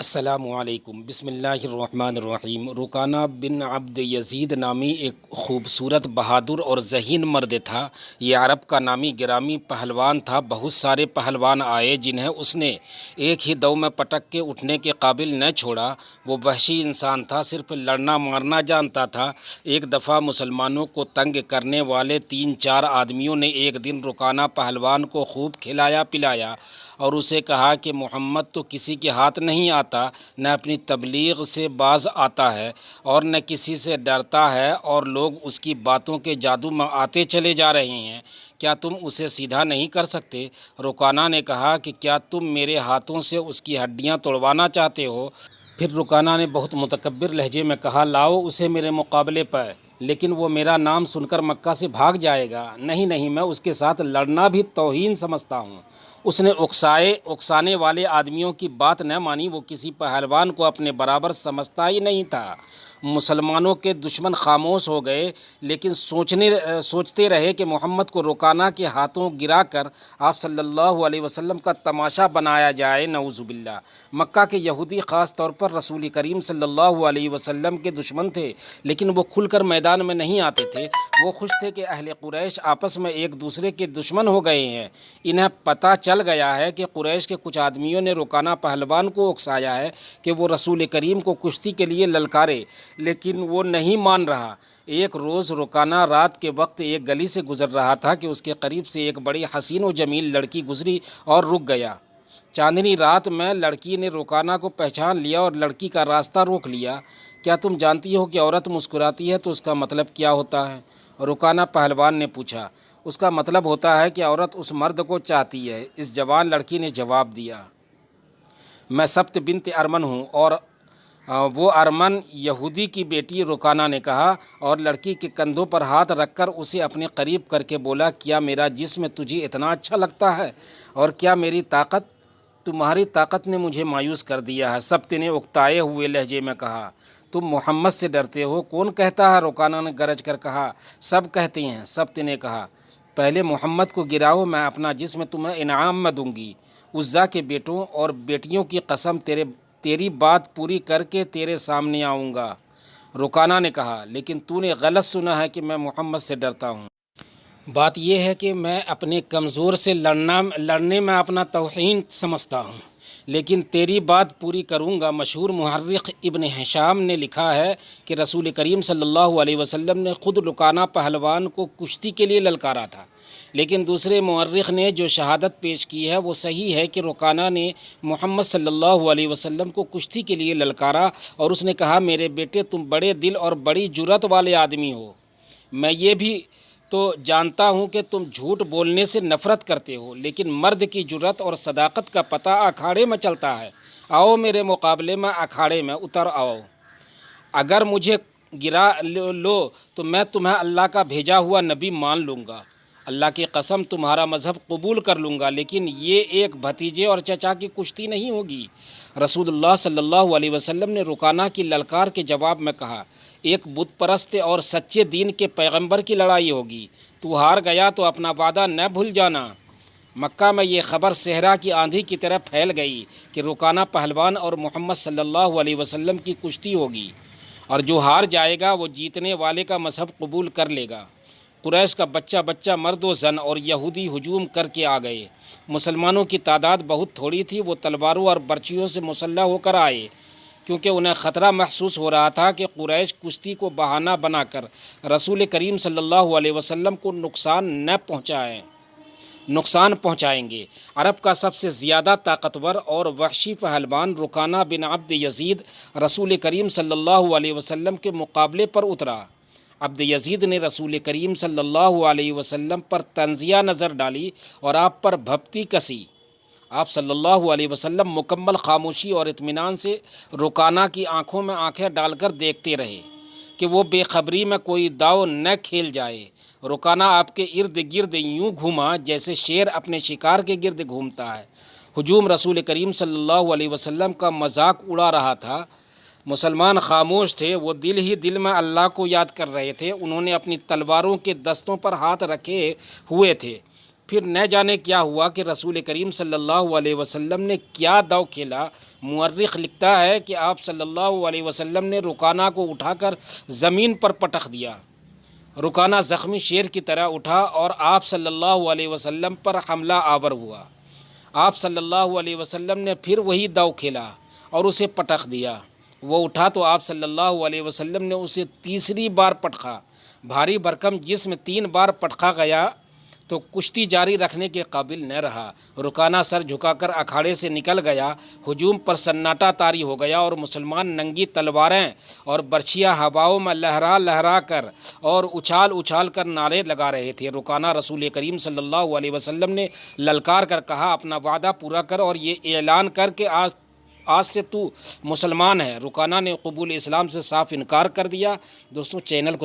السلام علیکم، بسم اللہ الرحمن الرحیم۔ رکانہ بن عبد یزید نامی ایک خوبصورت، بہادر اور ذہین مرد تھا۔ یہ عرب کا نامی گرامی پہلوان تھا۔ بہت سارے پہلوان آئے جنہیں اس نے ایک ہی دو میں پٹک کے اٹھنے کے قابل نہ چھوڑا۔ وہ وحشی انسان تھا، صرف لڑنا مارنا جانتا تھا۔ ایک دفعہ مسلمانوں کو تنگ کرنے والے 3-4 آدمیوں نے ایک دن رکانہ پہلوان کو خوب کھلایا پلایا اور اسے کہا کہ محمد تو کسی کے ہاتھ نہیں آتا، نہ اپنی تبلیغ سے باز آتا ہے اور نہ کسی سے ڈرتا ہے، اور لوگ اس کی باتوں کے جادو میں آتے چلے جا رہے ہیں۔ کیا تم اسے سیدھا نہیں کر سکتے؟ رکانہ نے کہا کہ کیا تم میرے ہاتھوں سے اس کی ہڈیاں توڑوانا چاہتے ہو؟ پھر رکانہ نے بہت متکبر لہجے میں کہا، لاؤ اسے میرے مقابلے پر، لیکن وہ میرا نام سن کر مکہ سے بھاگ جائے گا۔ نہیں نہیں، میں اس کے ساتھ لڑنا بھی توہین سمجھتا ہوں۔ اس نے اکسانے والے آدمیوں کی بات نہ مانی۔ وہ کسی پہلوان کو اپنے برابر سمجھتا ہی نہیں تھا۔ مسلمانوں کے دشمن خاموش ہو گئے، لیکن سوچتے رہے کہ محمد کو رکانہ کے ہاتھوں گرا کر آپ صلی اللہ علیہ وسلم کا تماشا بنایا جائے، نعوذ باللہ۔ مکہ کے یہودی خاص طور پر رسول کریم صلی اللہ علیہ وسلم کے دشمن تھے، لیکن وہ کھل کر میدان میں نہیں آتے تھے۔ وہ خوش تھے کہ اہل قریش آپس میں ایک دوسرے کے دشمن ہو گئے ہیں۔ انہیں پتہ چل گیا ہے کہ قریش کے کچھ آدمیوں نے رکانہ پہلوان کو اکسایا ہے کہ وہ رسول کریم کو کشتی کے لیے للکارے، لیکن وہ نہیں مان رہا۔ ایک روز رکانہ رات کے وقت ایک گلی سے گزر رہا تھا کہ اس کے قریب سے ایک بڑی حسین و جمیل لڑکی گزری اور رک گیا۔ چاندنی رات میں لڑکی نے رکانہ کو پہچان لیا اور لڑکی کا راستہ روک لیا۔ کیا تم جانتی ہو کہ عورت مسکراتی ہے تو اس کا مطلب کیا ہوتا ہے؟ رکانہ پہلوان نے پوچھا۔ اس کا مطلب ہوتا ہے کہ عورت اس مرد کو چاہتی ہے، اس جوان لڑکی نے جواب دیا۔ میں سبت بنت ارمن ہوں، اور وہ ارمن یہودی کی بیٹی، رکانہ نے کہا، اور لڑکی کے کندھوں پر ہاتھ رکھ کر اسے اپنے قریب کر کے بولا، کیا میرا جسم تجھے اتنا اچھا لگتا ہے؟ اور کیا میری طاقت؟ تمہاری طاقت نے مجھے مایوس کر دیا ہے، سبت نے اکتائے ہوئے لہجے میں کہا۔ تم محمد سے ڈرتے ہو؟ کون کہتا ہے؟ رکانہ نے گرج کر کہا۔ سب کہتے ہیں، سبت نے کہا۔ پہلے محمد کو گراؤ، میں اپنا جسم تمہیں انعام میں دوں گی۔ عزا کے بیٹوں اور بیٹیوں کی قسم، تیری بات پوری کر کے تیرے سامنے آؤں گا۔ رکانہ نے کہا، لیکن تو نے غلط سنا ہے کہ میں محمد سے ڈرتا ہوں۔ بات یہ ہے کہ میں اپنے کمزور سے لڑنے میں اپنا توہین سمجھتا ہوں، لیکن تیری بات پوری کروں گا۔ مشہور محرخ ابن ہشام نے لکھا ہے کہ رسول کریم صلی اللہ علیہ وسلم نے خود رکانہ پہلوان کو کشتی کے لیے للکارا تھا، لیکن دوسرے مورخ نے جو شہادت پیش کی ہے وہ صحیح ہے کہ رکانہ نے محمد صلی اللہ علیہ وسلم کو کشتی کے لیے للکارا، اور اس نے کہا، میرے بیٹے، تم بڑے دل اور بڑی جرأت والے آدمی ہو۔ میں یہ بھی تو جانتا ہوں کہ تم جھوٹ بولنے سے نفرت کرتے ہو، لیکن مرد کی جرأت اور صداقت کا پتہ اکھاڑے میں چلتا ہے۔ آؤ میرے مقابلے میں، اکھاڑے میں اتر آؤ۔ اگر مجھے گرا لو تو میں تمہیں اللہ کا بھیجا ہوا نبی مان لوں گا۔ اللہ کی قسم، تمہارا مذہب قبول کر لوں گا، لیکن یہ ایک بھتیجے اور چچا کی کشتی نہیں ہوگی۔ رسول اللہ صلی اللہ علیہ وسلم نے رکانہ کی للکار کے جواب میں کہا، ایک بت پرست اور سچے دین کے پیغمبر کی لڑائی ہوگی۔ تو ہار گیا تو اپنا وعدہ نہ بھول جانا۔ مکہ میں یہ خبر صحرا کی آندھی کی طرح پھیل گئی کہ رکانہ پہلوان اور محمد صلی اللہ علیہ وسلم کی کشتی ہوگی، اور جو ہار جائے گا وہ جیتنے والے کا مذہب قبول کر لے گا۔ قریش کا بچہ بچہ، مرد و زن اور یہودی ہجوم کر کے آ گئے۔ مسلمانوں کی تعداد بہت تھوڑی تھی۔ وہ تلواروں اور برچیوں سے مسلح ہو کر آئے، کیونکہ انہیں خطرہ محسوس ہو رہا تھا کہ قریش کشتی کو بہانہ بنا کر رسول کریم صلی اللہ علیہ وسلم کو نقصان پہنچائیں گے۔ عرب کا سب سے زیادہ طاقتور اور وحشی پہلوان رکانہ بن عبد یزید رسول کریم صلی اللہ علیہ وسلم کے مقابلے پر اترا۔ عبد یزید نے رسول کریم صلی اللہ علیہ وسلم پر طنزیہ نظر ڈالی اور آپ پر بھپتی کسی۔ آپ صلی اللہ علیہ وسلم مکمل خاموشی اور اطمینان سے رکانہ کی آنکھوں میں آنکھیں ڈال کر دیکھتے رہے کہ وہ بے خبری میں کوئی داؤ نہ کھیل جائے۔ رکانہ آپ کے ارد گرد یوں گھوما جیسے شیر اپنے شکار کے گرد گھومتا ہے۔ ہجوم رسول کریم صلی اللہ علیہ وسلم کا مذاق اڑا رہا تھا۔ مسلمان خاموش تھے، وہ دل ہی دل میں اللہ کو یاد کر رہے تھے۔ انہوں نے اپنی تلواروں کے دستوں پر ہاتھ رکھے ہوئے تھے۔ پھر نہ جانے کیا ہوا کہ رسول کریم صلی اللہ علیہ وسلم نے کیا داؤ کھیلا۔ مورخ لکھتا ہے کہ آپ صلی اللہ علیہ وسلم نے رکانہ کو اٹھا کر زمین پر پٹخ دیا۔ رکانہ زخمی شیر کی طرح اٹھا اور آپ صلی اللہ علیہ وسلم پر حملہ آور ہوا۔ آپ صلی اللہ علیہ وسلم نے پھر وہی داؤ کھیلا اور اسے پٹخ دیا۔ وہ اٹھا تو آپ صلی اللہ علیہ وسلم نے اسے تیسری بار پٹخا۔ بھاری بھرکم جسم 3 بار پٹخا گیا تو کشتی جاری رکھنے کے قابل نہ رہا۔ رکانہ سر جھکا کر اکھاڑے سے نکل گیا۔ ہجوم پر سناٹا طاری ہو گیا اور مسلمان ننگی تلواریں اور برچھیاں ہواؤں میں لہرا لہرا کر اور اچھال اچھال کر نعرے لگا رہے تھے۔ رکانہ رسول کریم صلی اللہ علیہ وسلم نے للکار کر کہا، اپنا وعدہ پورا کر اور یہ اعلان کر کہ آج سے تو مسلمان ہے۔ رکانہ نے قبول اسلام سے صاف انکار کر دیا۔ دوستوں چینل کو